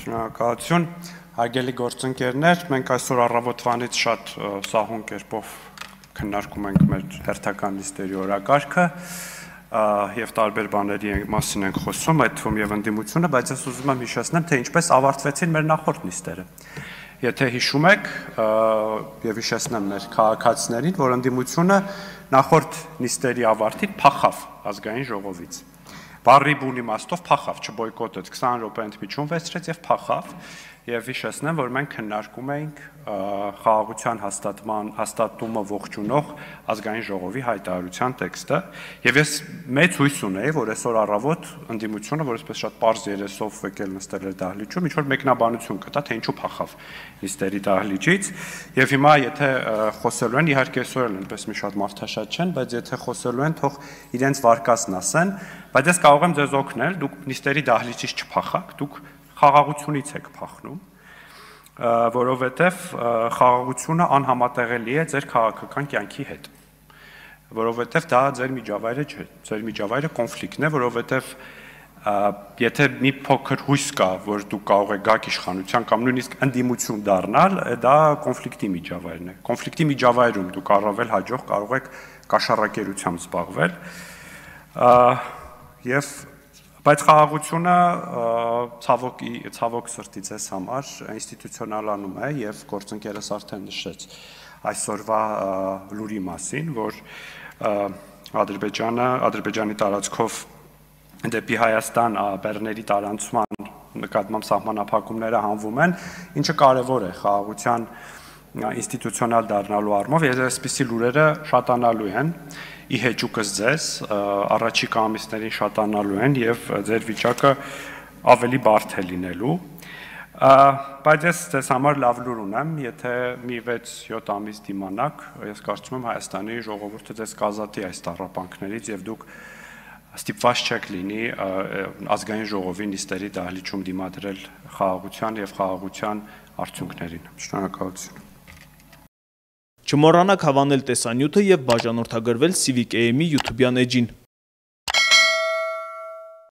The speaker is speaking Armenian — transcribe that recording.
Շնորհակալություն, հարգելի գործընկերներ, մենք այսօր առավոտվանից շատ սահուն կերպով քննարկում ենք մեր հերթական նիստերի օրակարգը եւ տարբեր բաների մասին ենք խոսում, այդ թվում եւ ընդդիմությունը, բայց ես ուզում եմ հիշեցնեմ, թե ինչպես ավարտվեցին մեր նախորդ նիստերը։ Եթե հիշում եք եւ հիշեցնեմ մեր քաղաքացիներին, որ ընդդիմությունը նախորդ նիստերի ավարտին փախավ ազգային ժողովից։ Բարի բուն իմաստով փախավ, չբոյկոտեց, 20 րոպե ընդմիջում վերցրեց եւ փախավ, եւ հիշեցնեմ, որ մենք քննարկում էինք խաղաղության հաստատումը ողջունող ազգային ժողովի հայտարարության տեքստը, եւ ես մեծ հույս ունեի, որ այսօր առավոտ ընդդիմությունը, որ այսպես շատ པարզ երեսով եկել նստել էր դահլիճում, ինչ որ մեկնաբանություն կտա, թե ինչու փախավ նիստերի դահլիճից, եւ հիմա եթե խոսելու են, իհարկե այսօր էլ այնպես մի շատ մարդաշատ չեն, բայց եթե խոսելու են, թող իրենց վարկածն ասեն, բայց ես կարող եմ ձեզ օգնել, դուք նիստերի դահլիճից չփախաք, դուք խաղաղությունից եք փախնում, որովհետև խաղաղությունը անհամատեղելի է ձեր քաղաքական կյանքի հետ, որովհետև դա ձեր միջավայրը չէ, ձեր միջավայրը կոնֆլիկտն է, որովհետև եթե մի փոքր հույս կա, որ դուք կարող եք գաք իշխանության կամ նույնիսկ ընդդիմություն դառնալ, դա կոնֆլիկտի միջավայրն է, կոնֆլիկտի միջավայրում դուք առավել հաջող կարող եք կաշառակերությամբ զբաղվել, եւ բայց խաղաղությունը ցավոք սրտի ձեզ համար ինստիտուցիոնալանում է եւ գործընկերս արդեն նշեց այսօրվա լուրի մասին, որ Ադրբեջանի տարածքով դեպի Հայաստան բեռների տարանցման նկատմամբ սահմանափակումները հանվում են, ինչը կարևոր է խաղաղության ինստիտուցիոնալ դառնալու առումով, եւ այսպիսի լուրերը շատանալու են ի հեճուկս ձեզ, առաջիկա ամիսներին շատանալու են եւ ձեր վիճակը ավելի բարդ է լինելու, բայց ես ձեզ համար լավ լուր ունեմ, եթե մի 6-7 ամիս դիմանաք, ես կարծում եմ Հայաստանի ժողովուրդը ձեզ կազատի այս տառապանքներից եւ դուք ստիպված չեք լինի ազգային ժողովի նիստերի դահլիճում դիմադրել խաղաղության եւ խաղաղության արդյունքներին։ Շնորհակալություն։ Չմոռանաք հավանել տեսանյութը եւ բաժանորդագրվել Civic AM-ի YouTube-յան էջին։